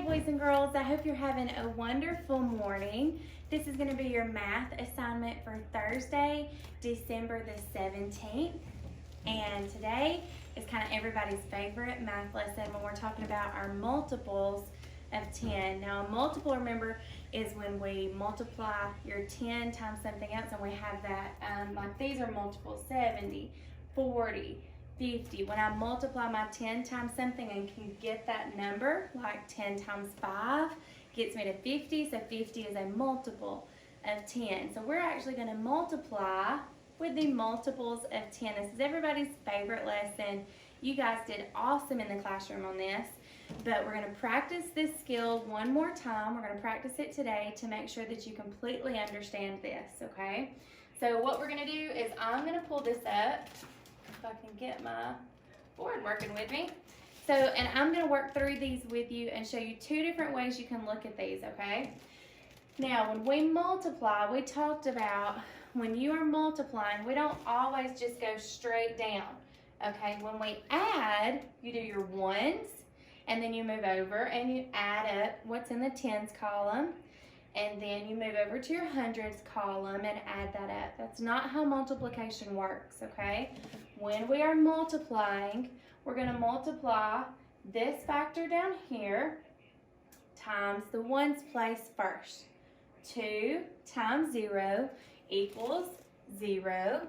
boys and girls. I hope you're having a wonderful morning. This is going to be your math assignment for Thursday, December the 17th. And today is kind of everybody's favorite math lesson when we're talking about our multiples of 10. Now, a multiple, remember, is when we multiply your 10 times something else, and we have that, like these are multiples, 70, 40, 50. When I multiply my 10 times something and can get that number, like 10 times 5 gets me to 50, so 50 is a multiple of 10. So we're actually going to multiply with the multiples of 10. This is everybody's favorite lesson. You guys did awesome in the classroom on this, but we're going to practice this skill one more time. We're going to practice it today to make sure that you completely understand this, okay? So what we're going to do is I'm going to pull this up, if I can get my board working with me. So, and I'm going to work through these with you and show you two different ways you can look at these, okay? Now, when we multiply, we talked about when you are multiplying, we don't always just go straight down, okay? When we add, you do your ones, and then you move over and you add up what's in the tens column, and then you move over to your hundreds column and add that up. That's not how multiplication works, okay? When we are multiplying, we're going to multiply this factor down here times the ones place first. 2 times 0 equals 0.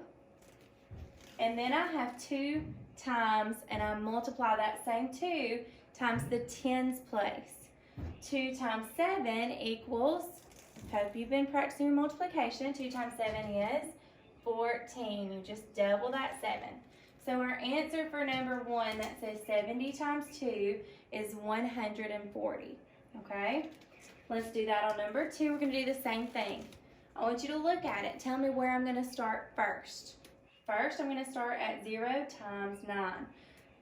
And then I have 2 times, and I multiply that same 2 times the tens place. 2 times 7 equals, hope you've been practicing your multiplication, 2 times 7 is 14. You just double that 7. So our answer for number 1 that says 70 times 2 is 140, okay? Let's do that on number 2. We're going to do the same thing. I want you to look at it. Tell me where I'm going to start first. First, I'm going to start at 0 times 9.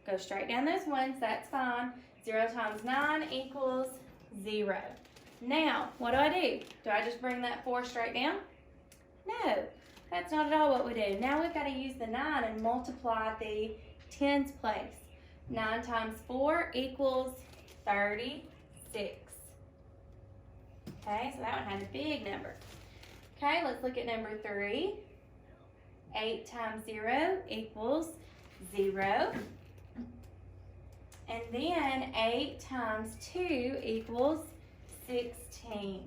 Go straight down those ones, that's fine. 0 times 9 equals 0. Now, what do? Do I just bring that 4 straight down? No, that's not at all what we do. Now we've got to use the 9 and multiply the tens place. 9 times 4 equals 36. Okay, so that one has a big number. Okay, let's look at number 3. 8 times 0 equals 0. And then 8 times 2 equals 16.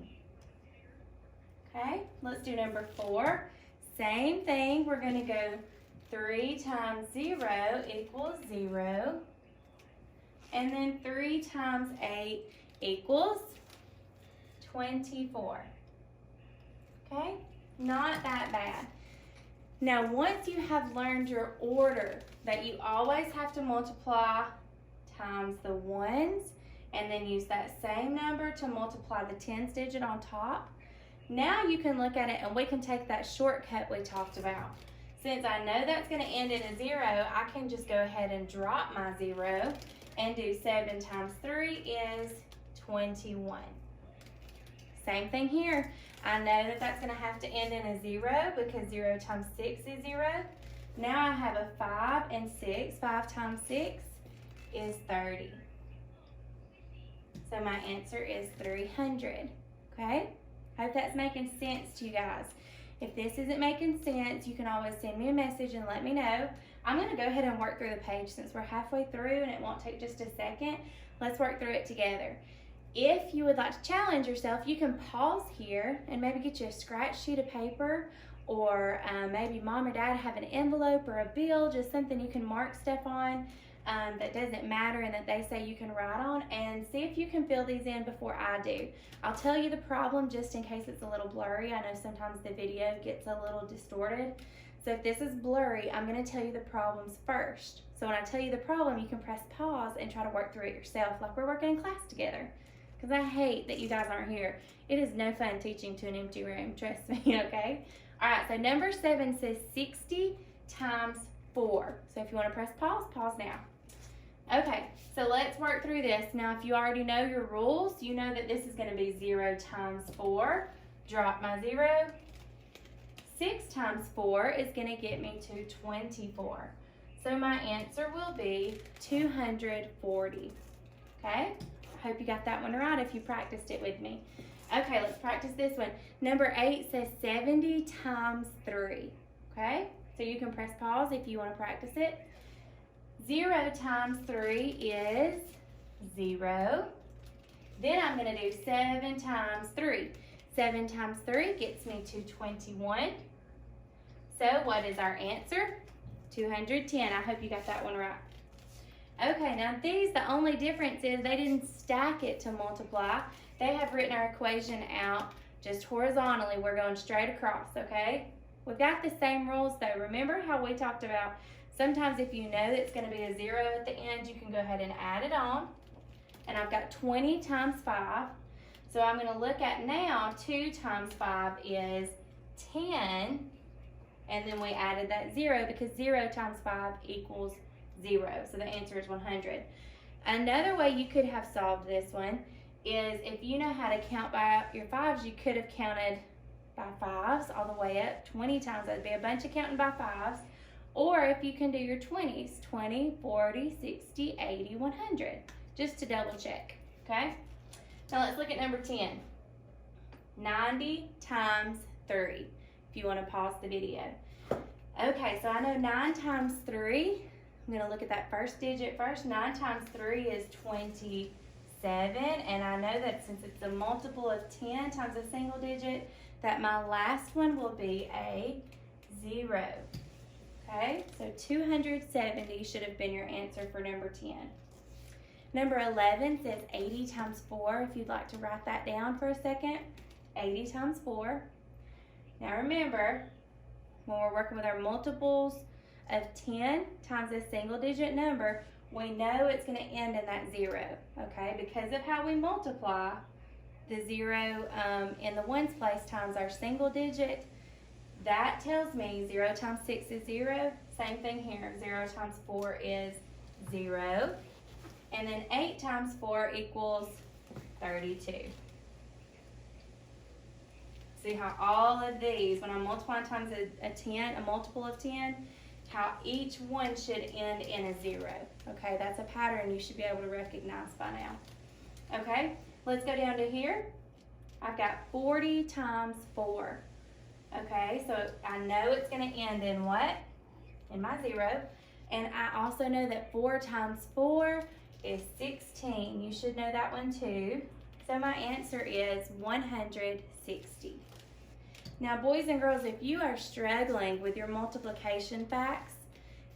Okay, let's do number 4. Same thing, we're going to go 3 times 0 equals 0. And then 3 times 8 equals 24. Okay, not that bad. Now, once you have learned your order that you always have to multiply times the ones and then use that same number to multiply the tens digit on top, now you can look at it and we can take that shortcut we talked about. Since I know that's going to end in a 0, I can just go ahead and drop my 0 and do 7 times 3 is 21. Same thing here. I know that that's going to have to end in a 0 because 0 times 6 is 0. Now I have a 5 and 6. 5 times 6 is 30. So my answer is 300. Okay? Hope that's making sense to you guys. If this isn't making sense, you can always send me a message and let me know. I'm going to go ahead and work through the page since we're halfway through and it won't take just a second. Let's work through it together. If you would like to challenge yourself, you can pause here and maybe get you a scratch sheet of paper, or maybe mom or dad have an envelope or a bill, just something you can mark stuff on that doesn't matter and that they say you can write on, and see if you can fill these in before I do. I'll tell you the problem just in case it's a little blurry. I know sometimes the video gets a little distorted. So if this is blurry, I'm going to tell you the problems first. So when I tell you the problem, you can press pause and try to work through it yourself like we're working in class together. Because I hate that you guys aren't here. It is no fun teaching to an empty room, trust me, okay? All right, so number 7 says 60 times 4. So if you want to press pause, pause now. Okay, so let's work through this. Now, if you already know your rules, you know that this is going to be 0 times 4. Drop my 0. 6 times 4 is going to get me to 24. So my answer will be 240. Okay? I hope you got that one right if you practiced it with me. Okay, let's practice this one. Number 8 says 70 times 3. Okay? So you can press pause if you want to practice it. 0 times 3 is 0. Then I'm going to do 7 times 3. 7 times 3 gets me to 21. So what is our answer? 210. I hope you got that one right. Okay, now these, the only difference is they didn't stack it to multiply. They have written our equation out just horizontally. We're going straight across, okay? We've got the same rules though. Remember how we talked about sometimes if you know that it's going to be a 0 at the end, you can go ahead and add it on. And I've got 20 times 5. So I'm going to look at now 2 times 5 is 10. And then we added that 0 because 0 times 5 equals 0. So the answer is 100. Another way you could have solved this one is if you know how to count by your 5s, you could have counted by 5s all the way up 20 times. That'd be a bunch of counting by 5s. Or if you can do your 20s, 20, 40, 60, 80, 100. Just to double check, okay? Now let's look at number 10. 90 times 3, if you want to pause the video. Okay, so I know 9 times 3. I'm going to look at that first digit first. 9 times 3 is 27. And I know that since it's a multiple of 10 times a single digit, that my last one will be a 0. Okay, so 270 should have been your answer for number 10. Number 11 says 80 times 4. If you'd like to write that down for a second. 80 times 4. Now remember, when we're working with our multiples of 10 times a single digit number, we know it's going to end in that 0, okay? Because of how we multiply, the 0 in the ones place times our single digit, that tells me 0 times 6 is 0. Same thing here. 0 times 4 is 0. And then 8 times 4 equals 32. See how all of these, when I'm multiplying times a 10, a multiple of 10, how each one should end in a 0. Okay, that's a pattern you should be able to recognize by now. Okay, let's go down to here. I've got 40 times 4. Okay, so I know it's going to end in what? In my 0. And I also know that 4 times 4 is 16. You should know that one too. So my answer is 160. Now, boys and girls, if you are struggling with your multiplication facts,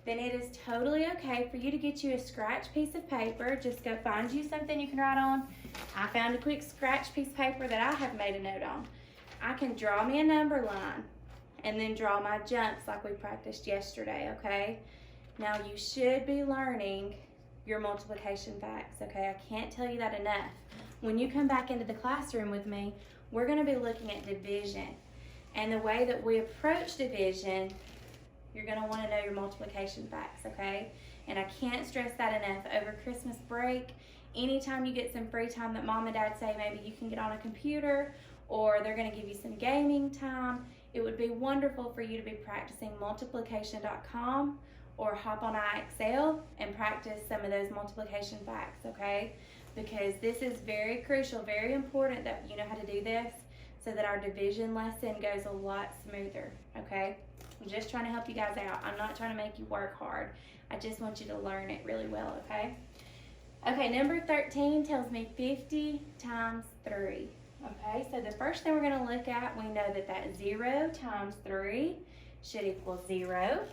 then it is totally okay for you to get you a scratch piece of paper. Just go find you something you can write on. I found a quick scratch piece of paper that I have made a note on. I can draw me a number line and then draw my jumps like we practiced yesterday, okay? Now, you should be learning your multiplication facts, okay? I can't tell you that enough. When you come back into the classroom with me, we're going to be looking at division. And the way that we approach division, you're going to want to know your multiplication facts, okay? And I can't stress that enough. Over Christmas break, anytime you get some free time that mom and dad say maybe you can get on a computer or they're going to give you some gaming time, it would be wonderful for you to be practicing multiplication.com or hop on iExcel and practice some of those multiplication facts, okay? Because this is very crucial, very important that you know how to do this so that our division lesson goes a lot smoother, okay? I'm just trying to help you guys out. I'm not trying to make you work hard. I just want you to learn it really well, okay? Okay, number 13 tells me 50 times 3. Okay, so the first thing we're going to look at, we know that that 0 times 3 should equal 0.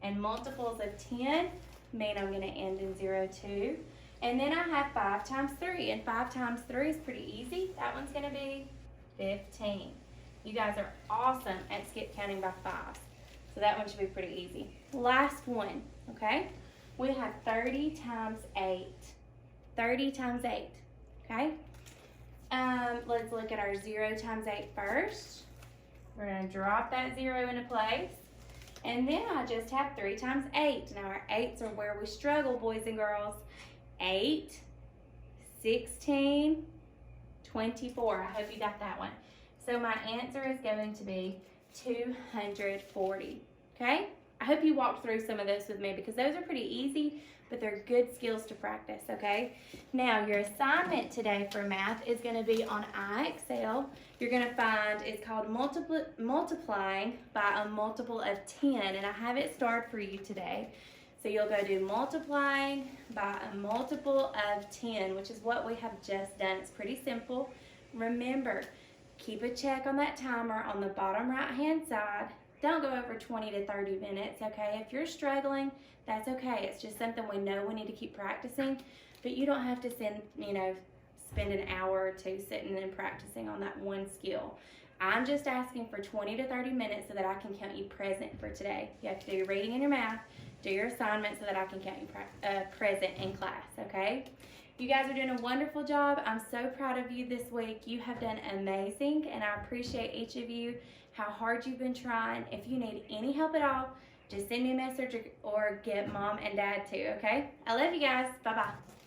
And multiples of 10 mean I'm going to end in 0 too. And then I have 5 times 3, and 5 times 3 is pretty easy. That one's going to be 15. You guys are awesome at skip counting by 5s. So that one should be pretty easy. Last one, okay? We have 30 times 8. 30 times 8, okay? Let's look at our 0 times 8 first. We're going to drop that 0 into place. And then I just have 3 times 8. Now our 8s are where we struggle, boys and girls. 8, 16, 24. I hope you got that one. So my answer is going to be 240, okay? I hope you walked through some of this with me because those are pretty easy, but they're good skills to practice, okay? Now, your assignment today for math is going to be on iExcel. You're going to find it's called multiplying by a multiple of 10, and I have it starred for you today. So you'll go do multiplying by a multiple of 10, which is what we have just done. It's pretty simple. Remember, keep a check on that timer on the bottom right-hand side. Don't go over 20 to 30 minutes, okay? If you're struggling, that's okay. It's just something we know we need to keep practicing, but you don't have to spend an hour or two sitting and practicing on that one skill. I'm just asking for 20 to 30 minutes so that I can count you present for today. You have to do your reading and your math, do your assignment so that I can count you present in class, okay? You guys are doing a wonderful job. I'm so proud of you this week. You have done amazing, and I appreciate each of you, how hard you've been trying. If you need any help at all, just send me a message or get mom and dad too, okay? I love you guys. Bye-bye.